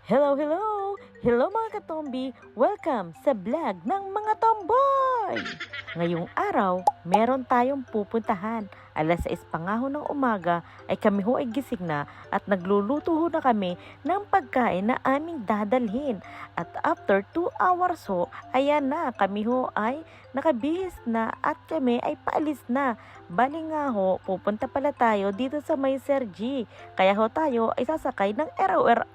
Hello, hello! Hello mga katombi! Welcome sa vlog ng mga tomboy! Ngayong araw, meron tayong pupuntahan. Alas 6 pa nga ho ng umaga ay kami ho ay gising na at nagluluto ho na kami ng pagkain na aming dadalhin. At after 2 hours ho, ayan na, kami ho ay nakabihis na at kami ay paalis na. Bali nga ho, pupunta pala tayo dito sa may Sergi. Kaya ho tayo ay sasakay ng RORA.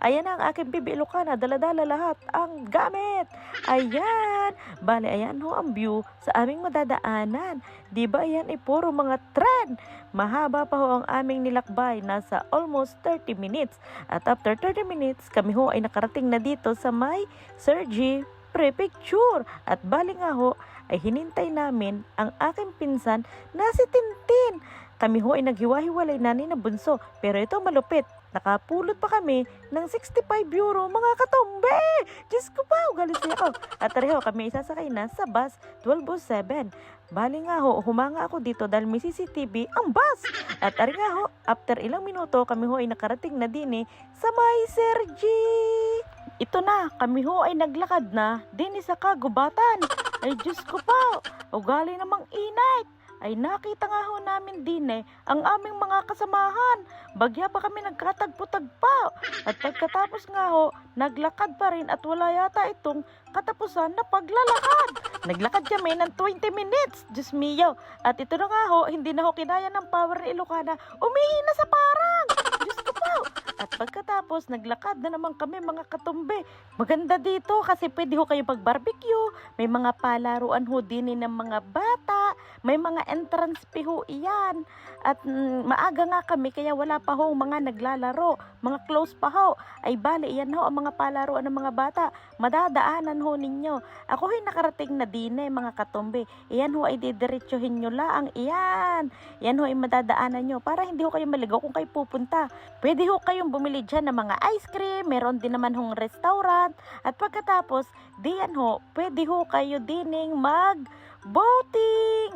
Ayan ang aking bibi Ilocana, dala-dala lahat ang gamit. Ayan, bali ayan ho ang view sa aming madadaanan. Diba ayan ay puro mga tren. Mahaba pa ho ang aming nilakbay, nasa almost 30 minutes. At after 30 minutes, kami ho ay nakarating na dito sa may Sergi Prefecture. At bali nga ho, ay hinintay namin ang aking pinsan na si Tintin. Kami ho ay naghiwa-hiwalay na ni na bunso, pero ito malupit. Nakapulot pa kami ng 65 euro mga katombe. Diyos ko pa, galis niya ako. At pareho kami isasakay na sa bus 1207. Bali nga ho, humanga ako dito dahil may CCTV ang bus. At ari nga ho, after ilang minuto kami ho ay nakarating na din sa may Sergi. Ito na, kami ho ay naglakad na din sa kagubatan. Ay Diyos ko pa, ugali namang init. Ay nakita nga ho namin din ang aming mga kasamahan. Bagya pa kami nagkatagpo-tagpa. At pagkatapos nga ho, naglakad pa rin at wala yata itong katapusan na paglalakad. Naglakad kami ng 20 minutes, Diyos mio. At ito na nga ho, hindi na ho kinaya ng power ni Ilocana. Umihi na sa parang. Diyos ko po. At pagkatapos, naglakad na naman kami mga katumbe. Maganda dito kasi pwede ho kayo pag-barbecue. May mga palaruan ho din ng mga bata. May mga entrance fee ho iyan. At maaga nga kami kaya wala pa ho mga naglalaro. Mga close pa ho. Ay bali, iyan ho ang mga palaruan ng mga bata. Madadaanan ho ninyo. Ako ho'y nakarating na din mga katumbe. Iyan ho ay didiretsuhin nyo lang. Iyan. Iyan ho ay madadaanan nyo para hindi ho kayo maligaw kung kayo pupunta. Pwede ho kayong bumili dyan ng mga ice cream. Meron din naman hong restaurant. At pagkatapos, diyan ho, pwede ho kayo dining mag-boating.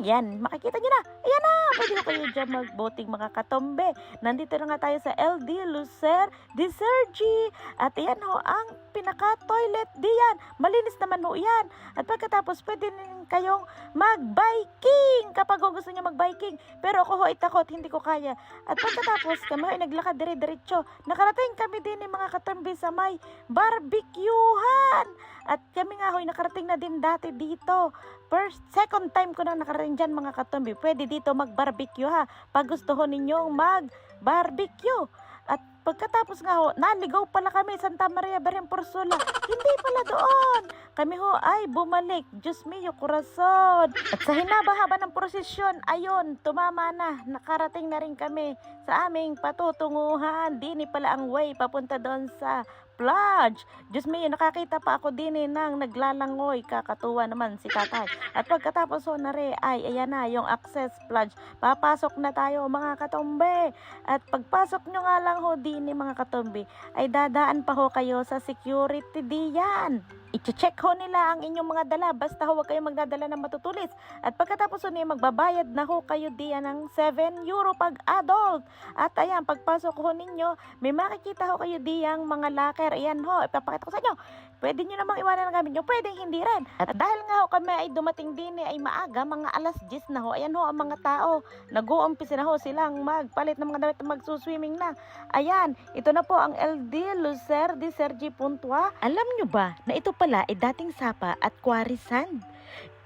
Yan, makikita nyo na. Ayan na, pwede ho kayo dyan mag-boating mga katombe. Nandito na nga tayo sa LD Lucer de Sergi. At ayan ho, ang pinaka-toilet diyan. Malinis naman ho yan. At pagkatapos, pwede din kayong mag-biking kapag gusto nyo mag-biking. Pero ako ho ay takot, hindi ko kaya. At pagkatapos, kami ho ay naglakad dire-diretso. Nakarating kami din ng mga katombe sa may barbecuehan. At kami nga ho ay nakarating na din dati dito. Second time ko na nakarating dyan mga katombe. Pwede dito mag-barbecue ha. Pag gusto ho ninyong mag-barbecue. At pagkatapos nga ho, naligaw pala kami Santa Maria Beremporsula. Hindi pala doon. Kami ho ay bumalik. Diyos mio, corazon. At sa hinaba-haba ng prosesyon, ayun, tumama na. Nakarating na rin kami sa aming patutunguhan. Dini pala ang way papunta doon sa plage. Diyos mio, nakakita pa ako din ng naglalangoy. Kakatuwa naman si tatay. At pagkatapos ho na rin, ay ayan na yung access plage. Papasok na tayo mga katombe. At pagpasok nyo nga lang ho din mga katombe, ay dadaan pa ho kayo sa security diyan. I-check ho nila ang inyong mga dala. Basta ho, huwag kayong magdadala ng matutulis. At pagkatapos ho niya, magbabayad na ho kayo diyan ng 7 euro pag adult. At ayan, pagpasok ho ninyo, may makikita ho kayo diyang mga locker. Ayan ho, ipapakita ko sa inyo. Pwede nyo namang iwanan ang gamit nyo, pwede hindi rin. At dahil nga ho kami ay dumating din ay maaga, mga alas 10 na ho. Ayan ho, ang mga tao, nag-uumpisa na ho silang magpalit ng mga damit, magsuswimming na. Ayan, ito na po ang LD Lucer de Sergi Puntua. Alam nyo ba na ito pala ay dating sapa at quarry sand?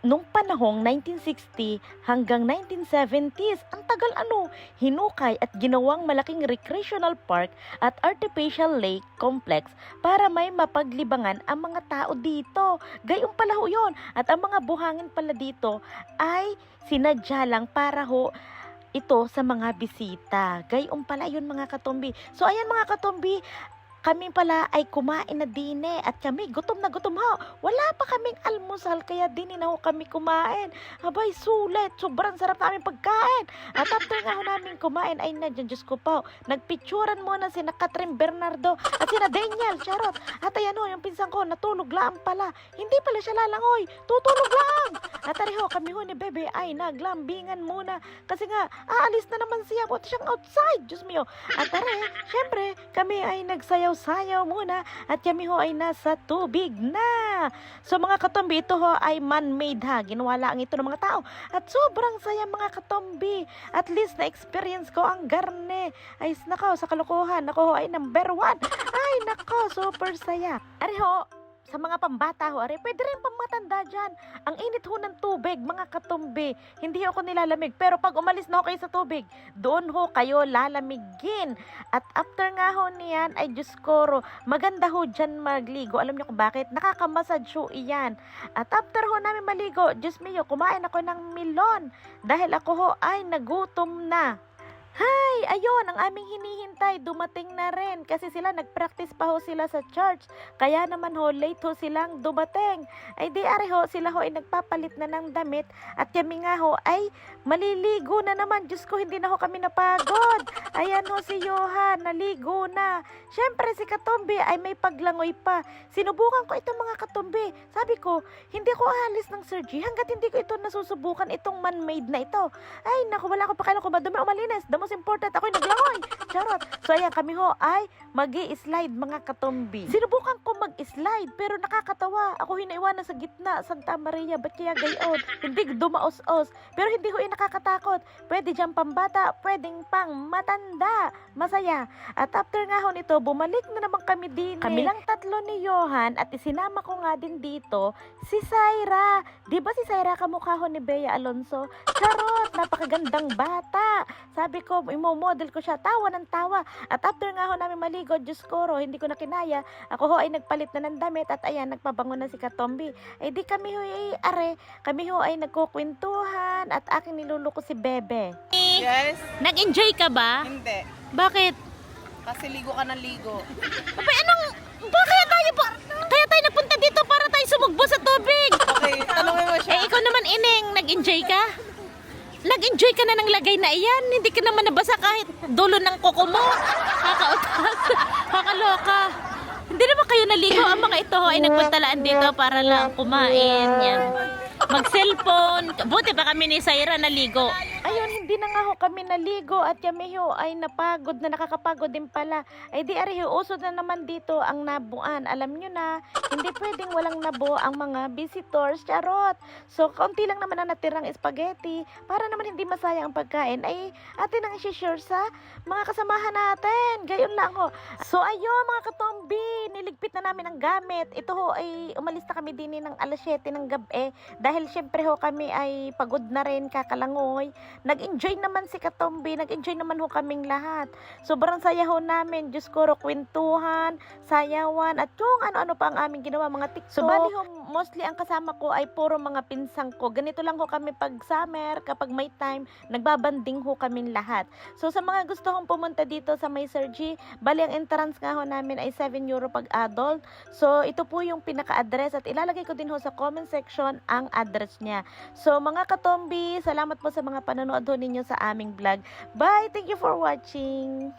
Nung panahong 1960 hanggang 1970s, ang tagal hinukay at ginawang malaking recreational park at artificial lake complex para may mapaglibangan ang mga tao dito. Gayong pala ho yun. At ang mga buhangin pala dito ay sinadya lang para ho ito sa mga bisita. Gayong pala yun mga katombi. So ayan mga katombi, kami pala ay kumain na din at kami gutom na gutom ho. Wala pa kaming almusal kaya din na ho kami kumain. Abay, sulit. Sobrang sarap na aming pagkain. At after nga ho namin kumain ay nadyan, Diyos ko po, nagpicturan muna sina Catherine Bernardo at sina Daniel, charot. At ayan ho, yung pinsan ko, natulog lang pala. Hindi pala siya lalangoy. Tutulog lang. At ho, kami ho ni Bebe ay naglambingan muna. Kasi nga, aalis na naman siya. Buti siyang outside. Diyos mio. At syempre, kami ay nagsayaw magsayaw-sayaw muna at kami ho ay nasa tubig na. So mga katombi, ito ho ay man-made ha. Ginawa lang ito ng mga tao. At sobrang saya mga katombi. At least na-experience ko ang garne. Ay nako, sa kalokohan. Ako ho ay number 1. Ay nako, super saya. Ari ho, sa mga pambata ho, are, pwede rin pamatanda dyan. Ang init ho ng tubig, mga katumbi. Hindi ako nilalamig. Pero pag umalis na ho kayo sa tubig, doon ho kayo lalamigin. At after nga ho niyan, ay Diyos ko, maganda ho dyan magligo. Alam niyo kung bakit? Nakakamassage ho iyan. At after ho namin maligo, Diyos mio, kumain ako ng melon. Dahil ako ho ay nagutom na. Hay, ayun, ang aming hinihintay, dumating na rin kasi sila nagpractice pa ho sila sa church. Kaya naman ho, late ho silang dumating. Ay di are ho, sila ho ay nagpapalit na ng damit at kami nga ho ay maliligo na naman. Diyos ko, hindi na ho kami napagod. Ayan ho si Johan, naligo na. Syempre si Katombi ay may paglangoy pa. Sinubukan ko itong mga Katombi. Sabi ko, hindi ko alis ng Sir G hanggat hindi ko ito nasusubukan itong man-made na ito. Ay naku, wala ko pa kailan ko madumi o malinis. The most important, ako'y naglangoy. Charot. So ayan, kami ho ay magi-slide mga Katombi. Sinubukan ko mag-slide pero nakakatawa. Ako hinaiwanan sa gitna, Santa Maria, ba't kaya gayon? Hindi dumaos-os. Pero hindi ko nakakatakot. Pwede dyan pambata, pwedeng pang matanda. Masaya. At after nga ho nito, bumalik na naman kami din. Kami lang tatlo ni Johan at isinama ko nga din dito si Syra. Di ba si Syra kamukha ho ni Bea Alonso? Charot, napakagandang bata. Sabi ko, imo-model ko siya, tawa ng tawa. At after nga ho namin maligo, Diyos ko, hindi ko na kinaya. Ako ho ay nagpalit na ng damit at ayan, nagpabango na si Katombi. Ay di kami ho ay kami ho ay nagkukwentuhan at aking niluluko si Bebe. Yes? Nag-enjoy ka ba? Hindi. Bakit? Kasi ligo ka ng ligo. Abay, bakit kaya tayo napunta dito para tayo sumugbo sa tubig? Okay, tanongin mo siya. Ikaw naman, Ineng, nag-enjoy ka? Nag-enjoy ka na ng lagay na iyan. Hindi ka naman nabasa kahit dulo ng kuko mo. Kakautas. Kakaloka. Hindi naman kayo naligo. Ang mga ito ay nagpuntalaan dito para lang kumain. Yan. Mag-cellphone. Buti pa kami ni Syra naligo. Ayun, hindi na nga ho kami naligo at kami ho ay napagod na nakakapagod din pala. Ay di ari ho, usod na naman dito ang nabuan. Alam nyo na, hindi pwedeng walang nabo ang mga visitors. Charot. So, kaunti lang naman ang natirang spaghetti. Para naman hindi masayang ang pagkain, ay atin ang isi-share sa mga kasamahan natin. Gayon lang ho. So, ayun mga Katombi, niligpit na namin ang gamit. Ito ho ay umalis na kami din ng alas 7 ng gabi. Dahil syempre ho kami ay pagod na rin, kakalangoy. Nag-enjoy naman si Katombi, nag-enjoy naman ho kaming lahat. Sobrang saya ho namin, Diyos ko, kwentuhan, sayawan, at yung ano-ano pa ang aming ginawa, mga TikTok. So bali ho, mostly ang kasama ko ay puro mga pinsang ko. Ganito lang ho kami pag summer, kapag may time, nagbabanding ho kaming lahat. So sa mga gusto hong pumunta dito sa May Sir G, bali ang entrance nga ho namin ay 7 euro pag adult. So ito po yung pinaka-address at ilalagay ko din ho sa comment section ang address niya. So mga Katombi, salamat po sa mga panonood ho ninyo sa aming vlog. Bye! Thank you for watching!